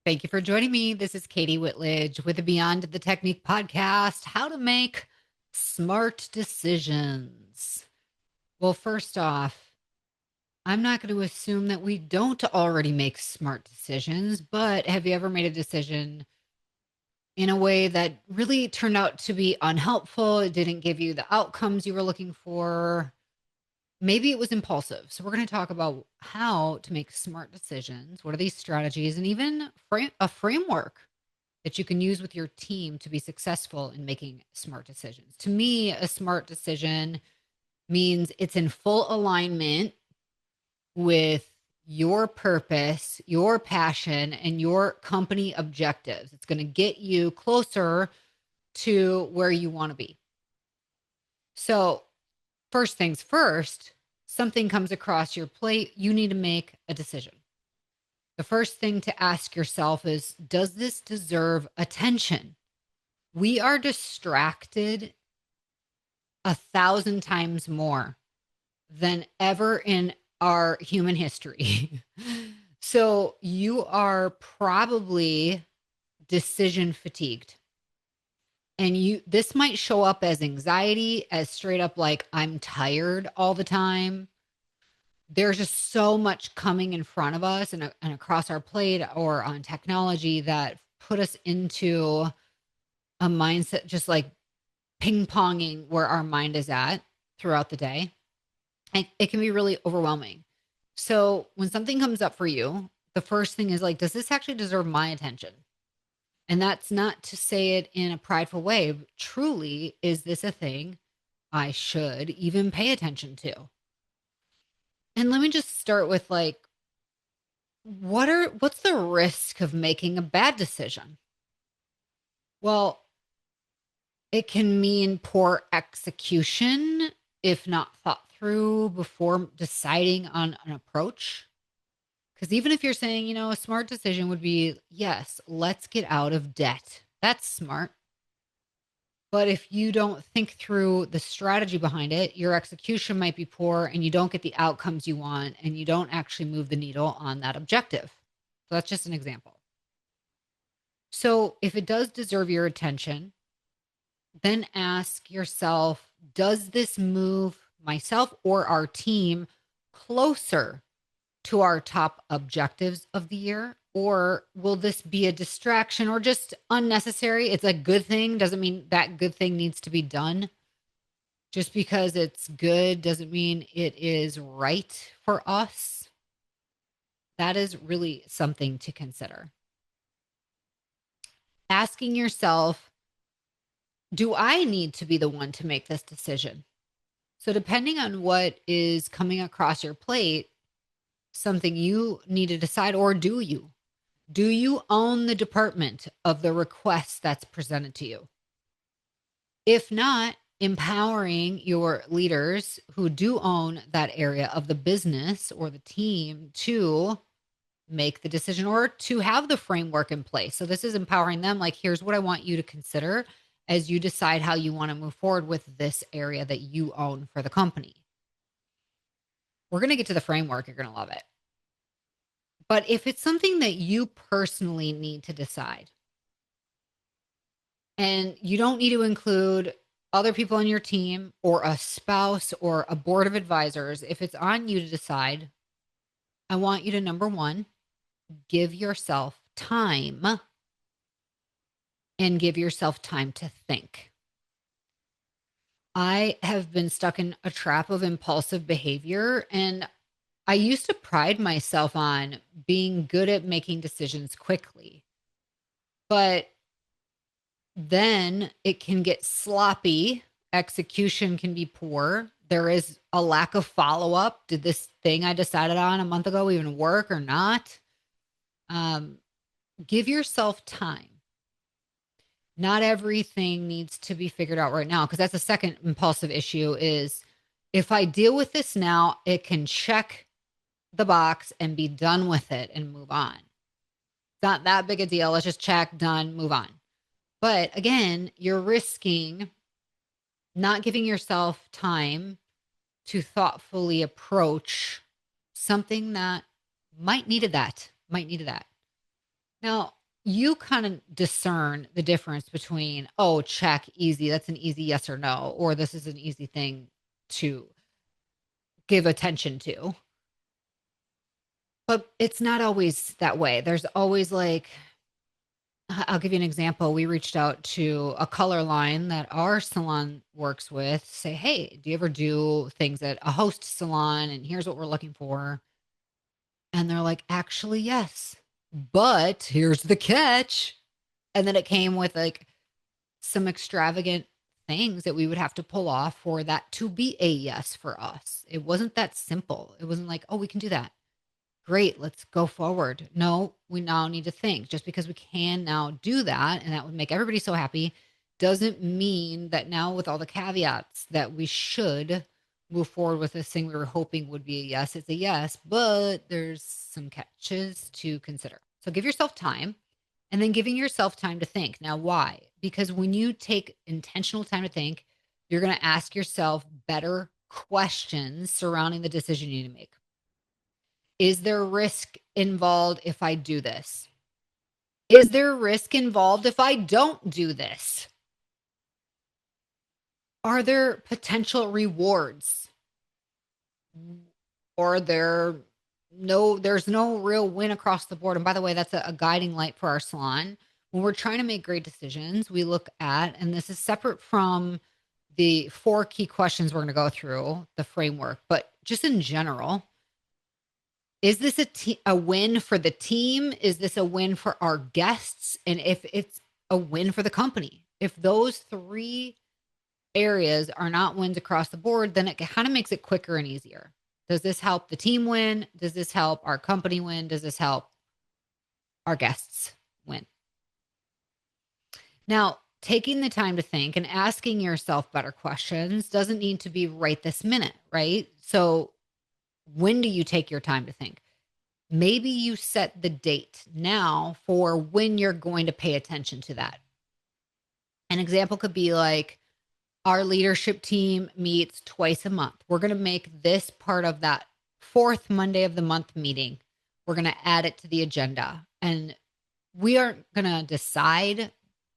Thank you for joining me. This is Kati Whitledge with the Beyond the Technique podcast, how to make smart decisions. Well, first off, I'm not going to assume that we don't already make smart decisions, but have you ever made a decision in a way that really turned out to be unhelpful? It didn't give you the outcomes you were looking for. Maybe it was impulsive. So, we're going to talk about how to make smart decisions. What are these strategies and even a framework that you can use with your team to be successful in making smart decisions. To me, a smart decision means it's in full alignment with your purpose, your passion, and your company objectives. It's going to get you closer to where you want to be. So, first things first, something comes across your plate, you need to make a decision. The first thing to ask yourself is, does this deserve attention? We are distracted 1,000 times more than ever in our human history. So you are probably decision fatigued. And this might show up as anxiety, as straight up like I'm tired all the time. There's just so much coming in front of us and across our plate or on technology that put us into a mindset just like ping-ponging where our mind is at throughout the day. And it can be really overwhelming. So when something comes up for you, the first thing is like, does this actually deserve my attention? And that's not to say it in a prideful way. Truly, is this a thing I should even pay attention to? And let me just start with like, what's the risk of making a bad decision? Well, it can mean poor execution if not thought through before deciding on an approach. Because even if you're saying, a smart decision would be, yes, let's get out of debt. That's smart. But if you don't think through the strategy behind it, your execution might be poor and you don't get the outcomes you want and you don't actually move the needle on that objective. So that's just an example. So if it does deserve your attention, then ask yourself, does this move myself or our team closer to our top objectives of the year? Or will this be a distraction or just unnecessary? It's a good thing. Doesn't mean that good thing needs to be done. Just because it's good doesn't mean it is right for us. That is really something to consider. Asking yourself, do I need to be the one to make this decision? So, depending on what is coming across your plate, something you need to decide, or do you? Do you own the department of the request that's presented to you? If not, empowering your leaders who do own that area of the business or the team to make the decision or to have the framework in place. So this is empowering them. Like, here's what I want you to consider as you decide how you want to move forward with this area that you own for the company. We're going to get to the framework. You're going to love it. But if it's something that you personally need to decide, and you don't need to include other people on your team or a spouse or a board of advisors, if it's on you to decide, I want you to, number one, give yourself time and give yourself time to think. I have been stuck in a trap of impulsive behavior, and I used to pride myself on being good at making decisions quickly. But then it can get sloppy. Execution can be poor. There is a lack of follow-up. Did this thing I decided on a month ago even work or not? Give yourself time. Not everything needs to be figured out right now, because that's the second impulsive issue is if I deal with this now, it can check the box and be done with it and move on. It's not that big a deal. Let's just check, done, move on. But again, you're risking not giving yourself time to thoughtfully approach something that might need that. Now, you kind of discern the difference between, oh, check, easy, that's an easy yes or no, or this is an easy thing to give attention to. But it's not always that way. There's always like, I'll give you an example. We reached out to a color line that our salon works with, say, hey, do you ever do things at a host salon? And here's what we're looking for. And they're like, actually, yes. But here's the catch. And then it came with like some extravagant things that we would have to pull off for that to be a yes for us. It wasn't that simple. It wasn't like, oh, we can do that. Great, let's go forward. No, we now need to think. Just because we can now do that, and that would make everybody so happy, doesn't mean that now, with all the caveats, that we should move forward with this thing we were hoping would be a yes. It's a yes, but there's some catches to consider. So give yourself time, and then giving yourself time to think. Now, why? Because when you take intentional time to think, you're going to ask yourself better questions surrounding the decision you need to make. Is there risk involved if I do this? Is there risk involved if I don't do this? Are there potential rewards? Or there's no real win across the board. And by the way, that's a guiding light for our salon. When we're trying to make great decisions, we look at, and this is separate from the 4 key questions we're going to go through, the framework, but just in general, is this a win for the team? Is this a win for our guests? And if it's a win for the company, if those 3 areas are not wins across the board, then it kind of makes it quicker and easier. Does this help the team win? Does this help our company win? Does this help our guests win? Now, taking the time to think and asking yourself better questions doesn't need to be right this minute, right? So when do you take your time to think? Maybe you set the date now for when you're going to pay attention to that. An example could be like, our leadership team meets twice a month. We're going to make this part of that 4th Monday of the month meeting. We're going to add it to the agenda. And we aren't going to decide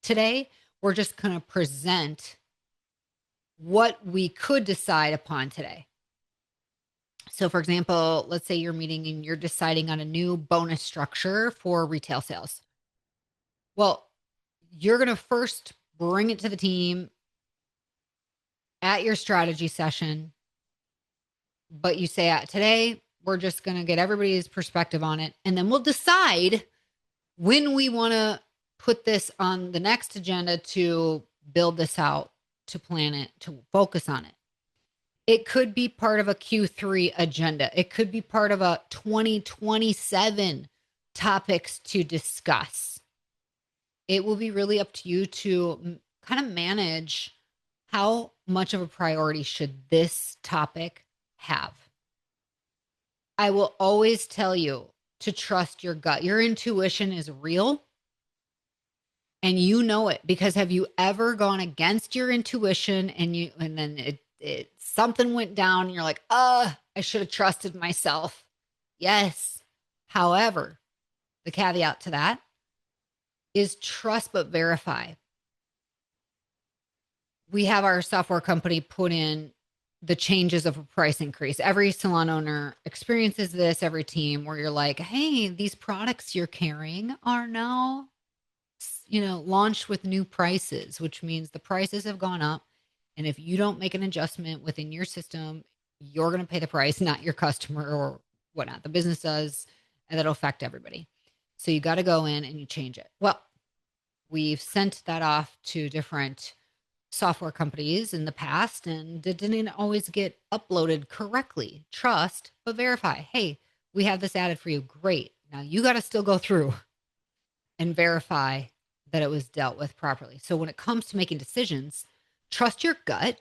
today. We're just going to present what we could decide upon today. So, for example, let's say you're meeting and you're deciding on a new bonus structure for retail sales. Well, you're going to first bring it to the team at your strategy session, but you say, today, we're just going to get everybody's perspective on it. And then we'll decide when we want to put this on the next agenda to build this out, to plan it, to focus on it. It could be part of a Q3 agenda. It could be part of a 2027 topics to discuss. It will be really up to you to kind of manage how much of a priority should this topic have. I will always tell you to trust your gut. Your intuition is real. And you know it, because have you ever gone against your intuition and then something went down and you're like, I should have trusted myself. Yes. However, the caveat to that is trust but verify. We have our software company put in the changes of a price increase. Every salon owner experiences this, every team, where you're like, hey, these products you're carrying are now, launched with new prices, which means the prices have gone up. And if you don't make an adjustment within your system, you're going to pay the price, not your customer or whatnot. The business does, and that'll affect everybody. So you got to go in and you change it. Well, we've sent that off to different software companies in the past, and it didn't always get uploaded correctly. Trust, but verify. Hey, we have this added for you. Great. Now you got to still go through and verify that it was dealt with properly. So when it comes to making decisions, trust your gut,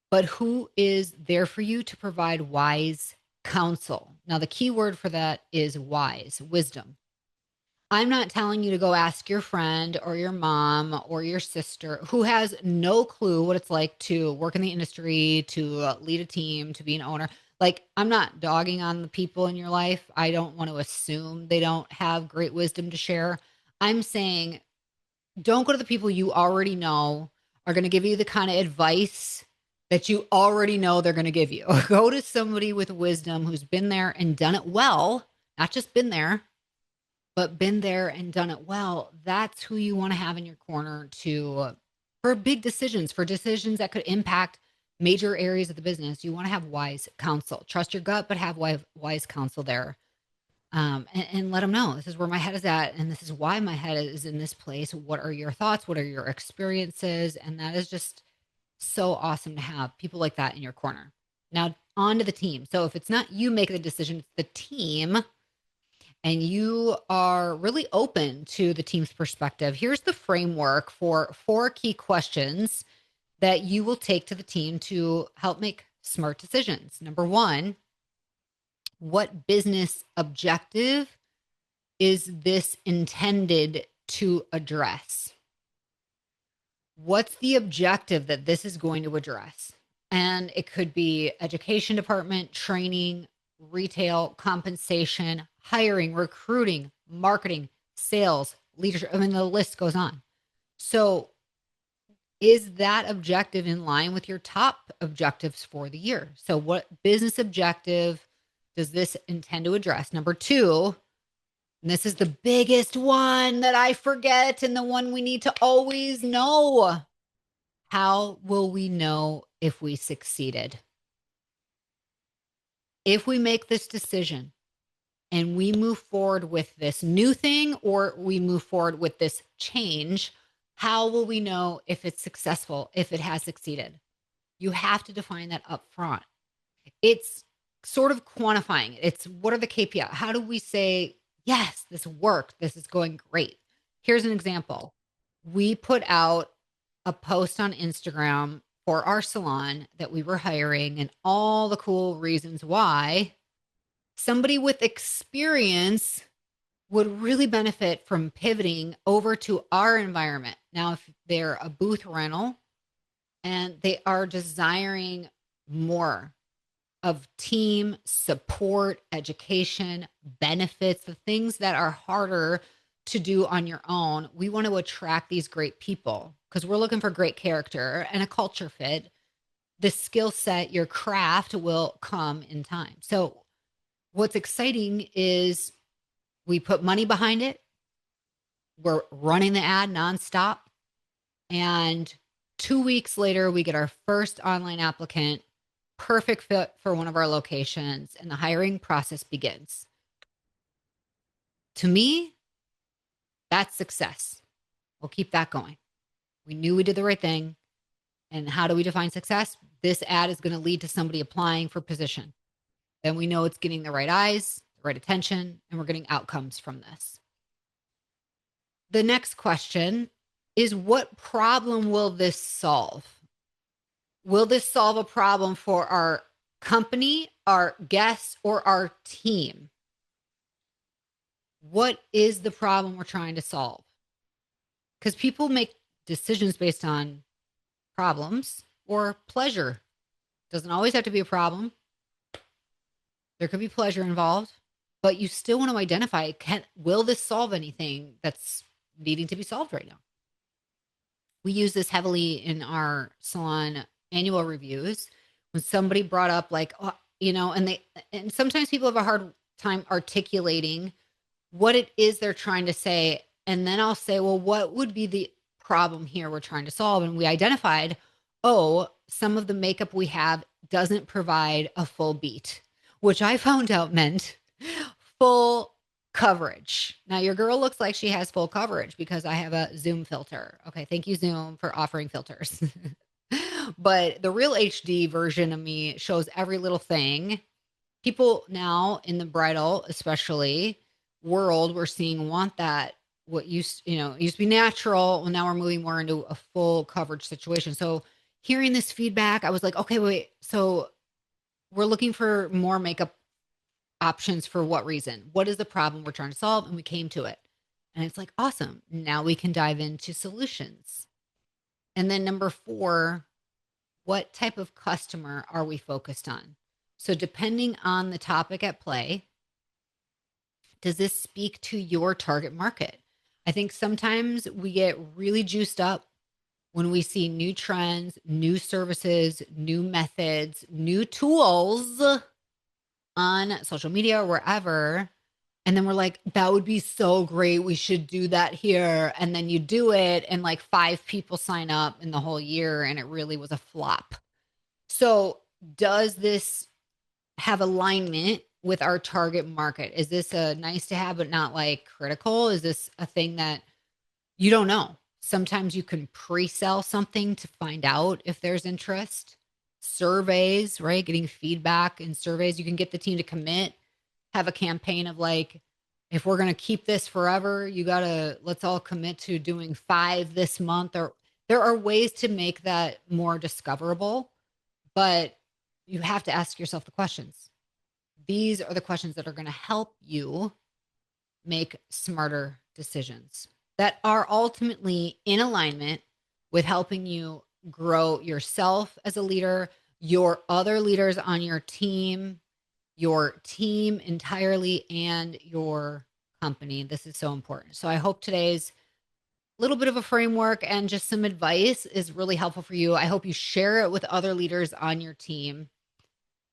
but who is there for you to provide wise counsel? Now, the key word for that is wise, wisdom. I'm not telling you to go ask your friend or your mom or your sister who has no clue what it's like to work in the industry, to lead a team, to be an owner. Like, I'm not dogging on the people in your life. I don't want to assume they don't have great wisdom to share. I'm saying don't go to the people you already know are going to give you the kind of advice that you already know they're going to give you. Go to somebody with wisdom who's been there and done it well, not just been there, but been there and done it well. That's who you want to have in your corner to for big decisions, for decisions that could impact major areas of the business. You want to have wise counsel. Trust your gut, but have wise counsel there. And let them know this is where my head is at, and this is why my head is in this place. What are your thoughts? What are your experiences? And that is just so awesome to have people like that in your corner. Now, on to the team. So if it's not you making the decision, it's the team, and you are really open to the team's perspective. Here's the framework for 4 key questions that you will take to the team to help make smart decisions. Number 1, what business objective is this intended to address? What's the objective that this is going to address? And it could be education department, training, retail, compensation, hiring, recruiting, marketing, sales, leadership. I mean, the list goes on. So is that objective in line with your top objectives for the year? So what business objective does this intend to address? Number 2, and this is the biggest one that I forget and the one we need to always know. How will we know if we succeeded? If we make this decision and we move forward with this new thing or we move forward with this change, how will we know if it's successful, if it has succeeded? You have to define that up front. It's sort of quantifying it. It's what are the KPI? How do we say, yes, this worked. This is going great. Here's an example. We put out a post on Instagram for our salon that we were hiring and all the cool reasons why somebody with experience would really benefit from pivoting over to our environment. Now, if they're a booth rental and they are desiring more of team support, education, benefits, the things that are harder to do on your own, we want to attract these great people because we're looking for great character and a culture fit. The skill set, your craft will come in time. So what's exciting is we put money behind it. We're running the ad nonstop. And 2 weeks later, we get our first online applicant, perfect fit for one of our locations, and the hiring process begins. To me, that's success. We'll keep that going. We knew we did the right thing. And how do we define success? This ad is going to lead to somebody applying for position. Then we know it's getting the right eyes, the right attention, and we're getting outcomes from this. The next question is, what problem will this solve? Will this solve a problem for our company, our guests, or our team? What is the problem we're trying to solve? Because people make decisions based on problems or pleasure. Doesn't always have to be a problem. There could be pleasure involved, but you still want to identify, will this solve anything that's needing to be solved right now? We use this heavily in our salon annual reviews when somebody brought up like, oh, and sometimes people have a hard time articulating what it is they're trying to say. And then I'll say, well, what would be the problem here we're trying to solve? And we identified, some of the makeup we have doesn't provide a full beat, which I found out meant full coverage. Now your girl looks like she has full coverage because I have a Zoom filter. Okay. Thank you, Zoom, for offering filters. But the real HD version of me shows every little thing. People now in the bridal, especially world, we're seeing want that. What used to be natural. Well, now we're moving more into a full coverage situation. So hearing this feedback, I was like, okay, wait. So we're looking for more makeup options for what reason? What is the problem we're trying to solve? And we came to it. And it's like, awesome. Now we can dive into solutions. And then number 4, what type of customer are we focused on? So depending on the topic at play, does this speak to your target market? I think sometimes we get really juiced up when we see new trends, new services, new methods, new tools on social media or wherever. And then we're like, that would be so great. We should do that here. And then you do it, and like 5 people sign up in the whole year, and it really was a flop. So, does this have alignment with our target market? Is this a nice to have, but not like critical? Is this a thing that you don't know? Sometimes you can pre-sell something to find out if there's interest. Surveys, right? Getting feedback in surveys. You can get the team to commit, have a campaign of like, if we're going to keep this forever, let's all commit to doing 5 this month. Or there are ways to make that more discoverable, but you have to ask yourself the questions. These are the questions that are going to help you make smarter decisions that are ultimately in alignment with helping you grow yourself as a leader, your other leaders on your team entirely, and your company. This is so important. So I hope today's little bit of a framework and just some advice is really helpful for you. I hope you share it with other leaders on your team.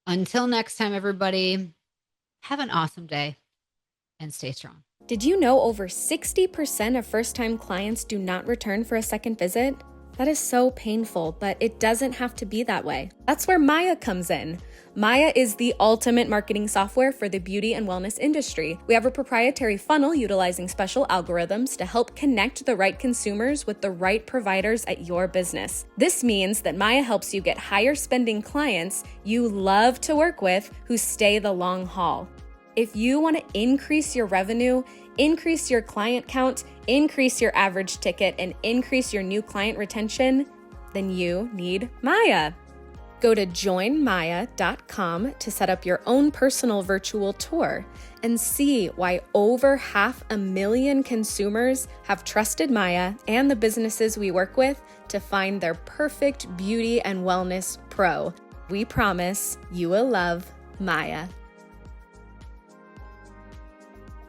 Until next time, everybody, have an awesome day and stay strong. Did you know over 60% of first-time clients do not return for a second visit? That is so painful, but it doesn't have to be that way. That's where Maya comes in. Maya is the ultimate marketing software for the beauty and wellness industry. We have a proprietary funnel utilizing special algorithms to help connect the right consumers with the right providers at your business. This means that Maya helps you get higher spending clients you love to work with who stay the long haul. If you want to increase your revenue, increase your client count, increase your average ticket, and increase your new client retention, then you need Maya. Go to joinmaya.com to set up your own personal virtual tour and see why over 500,000 consumers have trusted Maya and the businesses we work with to find their perfect beauty and wellness pro. We promise you will love Maya.